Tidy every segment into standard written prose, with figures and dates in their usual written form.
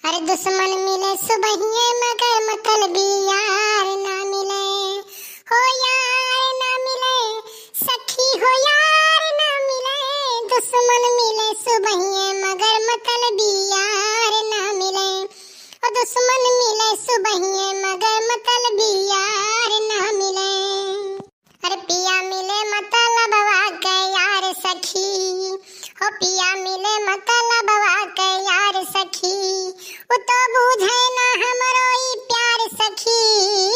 अरे दुश्मन मिले सुबहिए मगर मतलबी यार ना मिले, हो यार ना मिले, सखी हो यार ना मिले। दुश्मन मिले सुबहिए मगर मतलबी यार ना मिले, ओ दुश्मन मिले सुबहिए मगर मतलबी यार ना मिले। अरे पिया मिले मतलबवा के यार सखी, हो पिया मिले मतलबवा के यार सखी। उ तो बुझे ना हमरो ई प्यार सखी,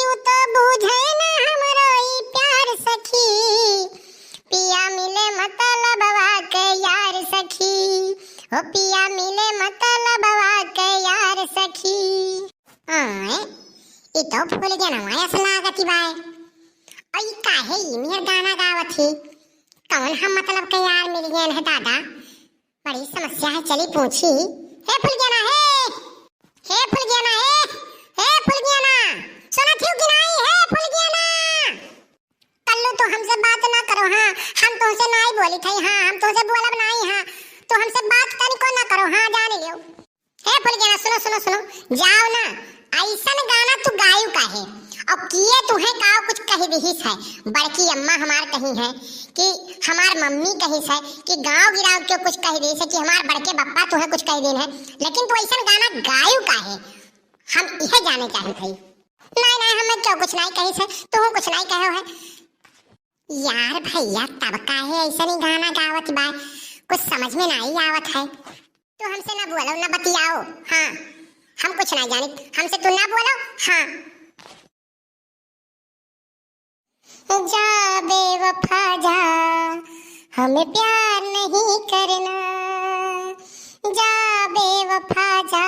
उ तो बुझे ना हमरो ई प्यार सखी। पिया मिले मतलबवा के यार सखी, हो पिया मिले मतलबवा के यार सखी। आए ई तो फूल गया ना ऐसा लागती बाय। आई काहे ई मेर गाना गावत ही, कौन हम मतलब के यार मिल गए हैं दादा। बड़ी समस्या है, चली पूछी। हे फुलगियाना हे फुलगियाना हे फुलगियाना, सुना थी कि नहीं? हे फुलगियाना, कल्लू तो हमसे बात ना करो। हाँ हम तुमसे नहीं बोली थी, हाँ हम तुमसे बोलब नहीं, हाँ तो हमसे बात तनिको ना करो, हाँ जान लियो। हे फुलगियाना सुनो सुनो सुनो, जाओ ना ऐसन गाना तू गायू काहे, और किए तुम्हें का कुछ कही रही है। बड़की अम्मा हमार कही है कि हमार मम्मी कही है कि गांव गिराव के कुछ कही रही है कि हमार बड़के बप्पा तुम्हें कुछ कही देन है, लेकिन तू ऐसा गाना गायू काहे, हम यह जाने चाहे थे। नहीं नहीं हमें क्यों कुछ नहीं कही है, तू कुछ नहीं कहो है। यार भैया तब काहे ऐसा नहीं गाना गावत बा, कुछ समझ में नहीं आवत है। तू हमसे ना बोलो ना बतियाओ, हाँ हम कुछ नहीं जाने, हमसे तू ना बोलो। हाँ जा बेवफा जा, हमें प्यार नहीं करना। जा बेवफा जा,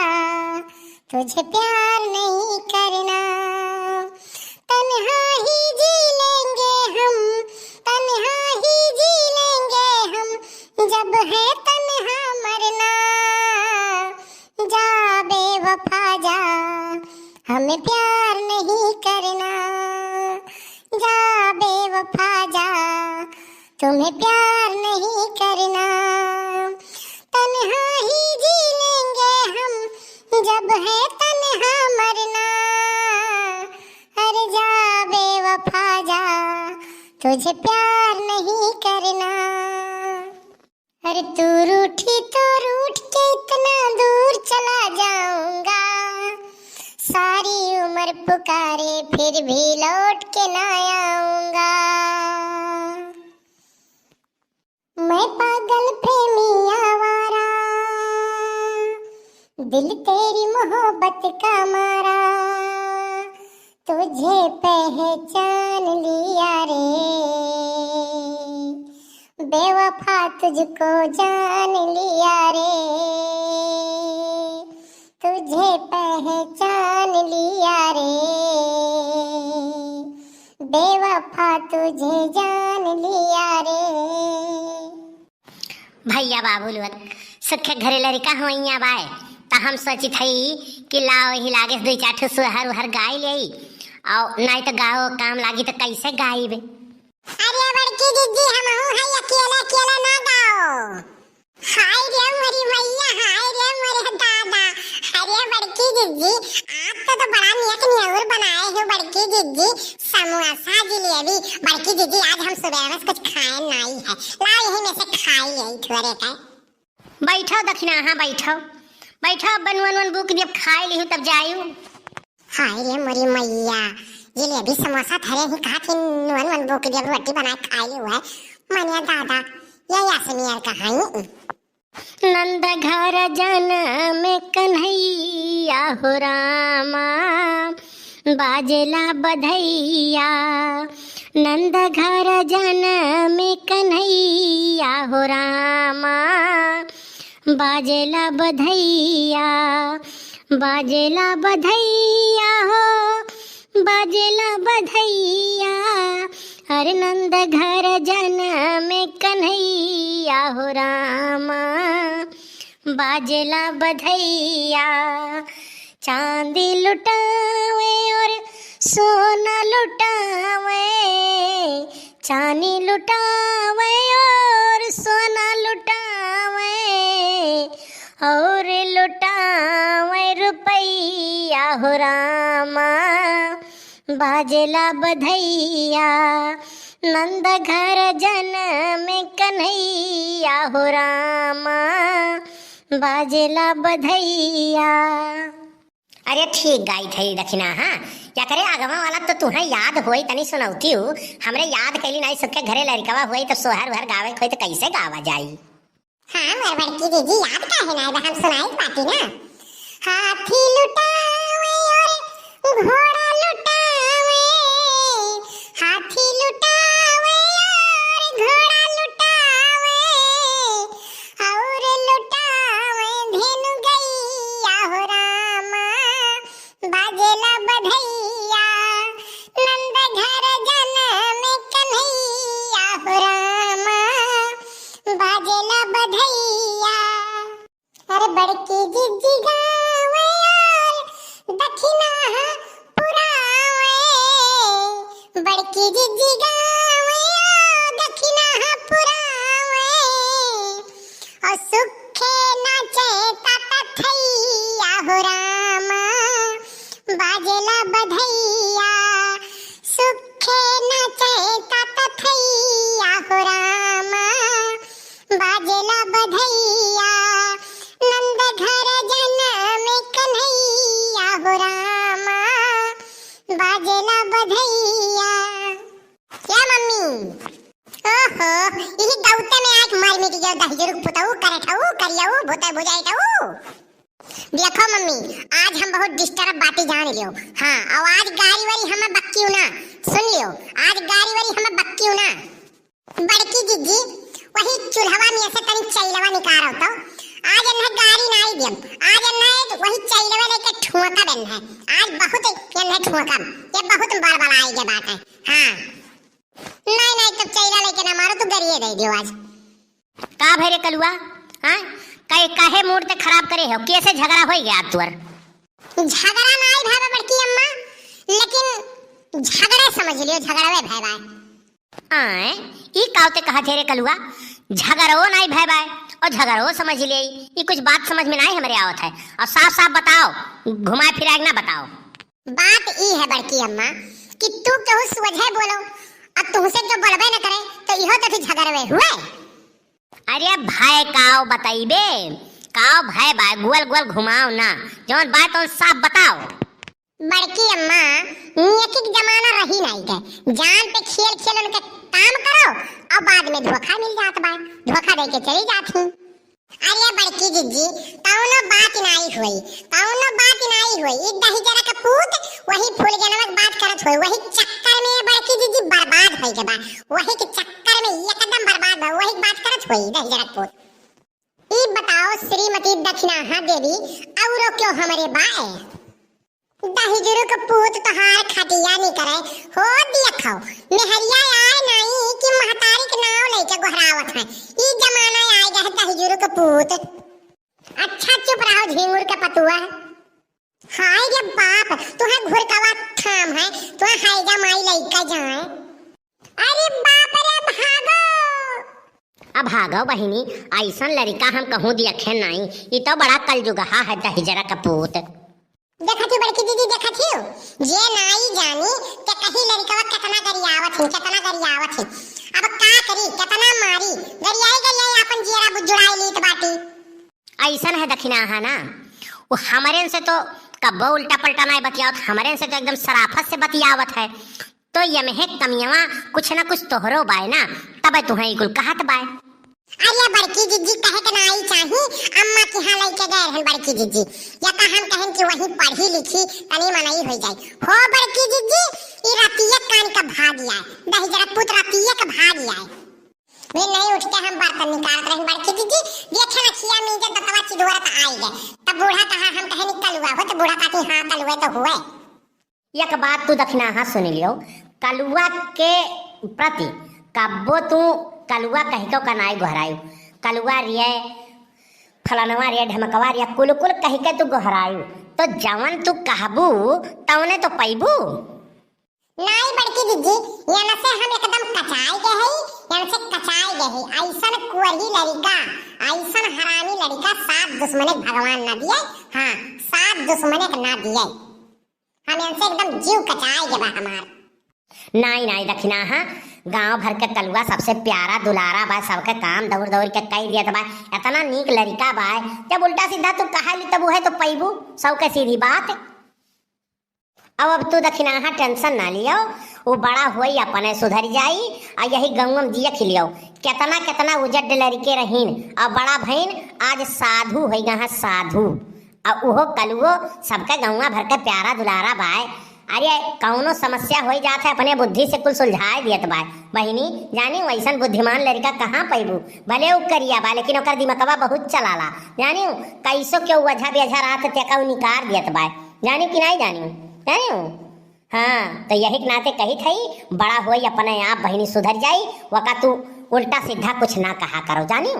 तुझे प्यार नहीं करना। तन्हा ही जी लेंगे हम, तन्हा ही जी लेंगे हम, जब है तन्हा मरना। जा बेवफा जा, हमें प्यार नहीं करना। जा बेवफा जा, तुम्हें प्यार नहीं करना। तन्हा ही जी लेंगे हम, जब है तन्हा मरना। अरे जा बेवफा जा, तुझे प्यार नहीं करना। अरे तू रूठी तो रूठ के इतना दूर चला जाऊंगा, सारी उम्र पुकारे फिर भी लौट के ना आऊंगा। मैं पागल प्रेमी आवारा, दिल तेरी मोहब्बत का मारा। तुझे पहचान लिया रे बेवफा, तुझको जान लिया रे। तुझे पहचान लिया रे बेवफा, तुझे जान लिया रे। भैया बाबूलवत सुखे घरे लड़का हुआ बाय, तो हम सोची थी कि लाओ ही लागे दो चार ठो सुहर उहर गाय ले, और नहीं तो गाओ काम लागी तो कैसे गाइबे। अरे बड़की दीदी हम है अकेला अकेला ना गाओ। हाय रे मेरी भैया, हाय रे मेरे दादा। अरे बड़की दीदी आप तो बड़ा नियत न्यूर बनाए हो बड़की दीदी, समोसा जलेबी। बड़की दीदी आज हम सुबह में कुछ खाए नहीं है, लाओ यही में से खाई यही थोड़े का। बैठो दक्षिणा, हाँ बैठो बैठो, बनवन बुक जब खाए ली तब जायू। हाय रे मेरी मैया, जलेबी समोसा थरे ही कहा कि वन बुक जब रोटी बना खाई ली है। मनिया दादा ये यासमियर कहानी। नंद घर जन में कन्हैया हो रामा, बाजला बधैया। नंद घर जन में कन्हैया हो रामा, बाजला बधैया। बाजला बधैया हो, बाजला बधैया। हर नंद घर जन में कन्हैया हो रामा, बाजला बधैया। चांदी लुटावे और सोना लुटावे, चांदी लुटावे और सोना लुटावे, और लुटावे हो रामा बाजेला बधैया नंद घर जन में कन्हैया हो रामा बाजेला बधैया। अरे ठीक गाई थई दक्षिणा। हाँ क्या करे आगवा वाला तो तुम्हें याद होई तनी सुनौती हूँ हमरे याद कैली नहीं सबके घरे लड़कवा हुई तो सोहर उहर गावे खोई तो कैसे गावा जाई। हाँ मोर बड़की दीदी याद काहे ना हम सुनाई बाटी ना। हाथी लुटावे और घोड़ा लुटावे, हाथी लुटावे और घोड़ा लुटावे, और लुटावे धेनु गैया हो रामा बाजेला बधैया नंद घर जन में कन्हैया हो रामा बाजेला बधैया। अरे बड़की जिज्जी गावे यार दक्षिणा पुरावे, बड़की जिज्जी गावे यार दक्षिणा पुरावे, और सुखे नाचे ताता थैया हो रामा बाजेला बधैया, सुखे नाचे ताता थैया हो रामा बाजेला बधैया नंद घर जन में कन्हैया हो रामा बाजेला बधैया। क्या मम्मी? ओहो यही दाउते में आज मार मिट गयो दही जरूर पुताऊ करे ठाऊ करियाऊ भोता बुझाई ठाऊ। देखो मम्मी आज हम बहुत डिस्टर्ब बातें जान लियो। हाँ और आज गाड़ी वाली हमें बक्की ना सुन लियो, आज गाड़ी वाली हमें बक्की ना। बड़की जिज्जी वही चूल्हा में से तनी चैलवा निकाल तो आज अन्ना गाड़ी नहीं दियम, आज अन्ना वही चैलवा लेके ठुमका बन है। आज बहुत अन्ना ठुमका ये बहुत बड़बड़ाई के बात है। हाँ नहीं नहीं तो चैला लेके ना मारो तो गरिए दे दियो आज। का भरे कलुआ? हाँ कई काहे मूड ते खराब करे हो कैसे झगड़ा हो गया तुअर? झगड़ा नहीं भाई बड़की अम्मा, लेकिन झगड़े समझ लियो झगड़वे भाई भाई। आए ई कावते कहा थे रे कलुआ झगड़ो नहीं भाई भाई और झगड़ो समझ ले ये कुछ बात समझ में नहीं हमारे आवत है और साफ साफ बताओ घुमा फिरा ना बताओ। बात ई है बड़की अम्मा कि तू केहू सुझे बोलो अब तुमसे जो बोलबे न करे तो इहो तो झगड़वे हुए। अरे भाई काओ बताइबे काओ भाई भाई गोल गोल घुमाओ ना जौन बात तो साफ बताओ। बड़की अम्मा नियतिक जमाना रही नहीं के जान पे खेल खेल उनके काम करो और बाद में धोखा मिल जात बा धोखा दे के चली जाती। अरे बड़की जिज्जी कौनो बात नहीं हुई, कौनो बात नहीं हुई। एक दही जरा का पूत वही फूल के नमक बात करत हुई वही चक्कर में बड़की जिज्जी बर्बाद होई के बा वही के चक्कर में एकदम बर्बाद बा वही बात करत हुई दही जरा पूत। ई बताओ श्रीमती दक्षिणा देवी औरो क्यों हमारे बाए दही जरूर का पूत तहार खटिया नहीं करे हो दिया खाओ मेहरिया आए नहीं कि महतारी के नाव लेके गोहरावत है। ई जमाना आए गए दही जरूर का पूत। अच्छा चुप रहो झिंगुर का पतुआ। हाय रे बाप तुम्हें घुर कवा थाम है तुम्हें हाय जा माई लइका जाए। अरे बाप रे भागो। अब भागो बहिनी ऐसा लड़का हम कहूँ दिखे नहीं ये तो बड़ा कलजुगहा है दही जरा का पूत। देखा थी बड़की दीदी देखा थी जे नाई जानी कि कहीं लड़का कितना गरियावत है कितना गरियावत है। अब का करी कितना मारी गरियाई अपन जेरा बुजुड़ाई लीत बाटी। ऐसा है दक्षिणा है ना वो हमारे से तो कब्बो उल्टा पलटा नहीं बतियावत हमारे से तो एकदम सराफत से बतियावत है। तो ये में कमियावा कुछ ना कुछ तोहरो बाय ना तब तुम्हें इकुल कहत बाय। अरे बड़की जिज्जी कहे के नाई चाही अम्मा के हां लेके गए रहन बड़की जिज्जी या का हम कहन कि वही पढ़ी लिखी तनी मनाई हो जाए हो बड़की जिज्जी ई रातिया कान का भाग आए दही जरा पुत्र रातिया का भाग आए। वे नहीं उठते हम बर्तन निकालत रहन बड़की जिज्जी देखे ना खिया में जब दतवा चिदोरा त आई गए तब बूढ़ा कहा हम कहे निकलुआ हो तो बूढ़ा कहती हां कलुआ तो हुए। एक बात तू दक्षिणा हाँ सुन लियो कलुआ के प्रति कब्बो तू कलुआ कह तो कनाई गोहरायु कलुआ रिये फलानवा रिये ढमकवा रिये कुल कुल कह के तू गोहरायु तो जवन तू कहबू तवने तो पैबू। नहीं बड़की दीदी याना से हम एकदम कचाई गए है याना से कचाई गए है। ऐसन कुवरी लड़का ऐसन हरामी लड़का सात दुश्मने भगवान ना दिए। हाँ सात दुश्मने ना दिए। हमें उनसे एकदम जीव कचाए के बा हमार। नहीं नहीं दक्षिणा, हाँ गांव भर के कलुआ सबसे प्यारा दुलारा बा, सबके काम दौड़ दौड़ के कई दियत बा, इतना नीक लड़का बा। जब उल्टा सीधा तू कहा ली तब है तो पैबू, सबके सीधी बात। अब तू दक्षिणा टेंशन ना लियो, वो बड़ा होई अपने सुधर जाई आ यही गाँव में जिया खिलियो। कितना कितना उजड लड़के रहीन और बड़ा भईन आज साधु होई गा, साधु। और उहो कलुओ सबके गौवा भर के प्यारा दुलारा बाय। अरे कौनो समस्या हो जाते अपने बुद्धि से कुल सुलझाए दियत बाय बहिनी। जानी वैसन बुद्धिमान लड़का कहाँ पैबू, भले उ करिया बा लेकिन ओकर दिमकवा बहुत चलाला। जानी कैसो के वजह बेझा रात तेका निकार दियत बाय, जानी कि नहीं जानी जानी। हाँ तो यही के नाते कही थई बड़ा होई अपने आप बहिनी सुधर जाई, वका तू उल्टा सीधा कुछ ना कहा करो जानी।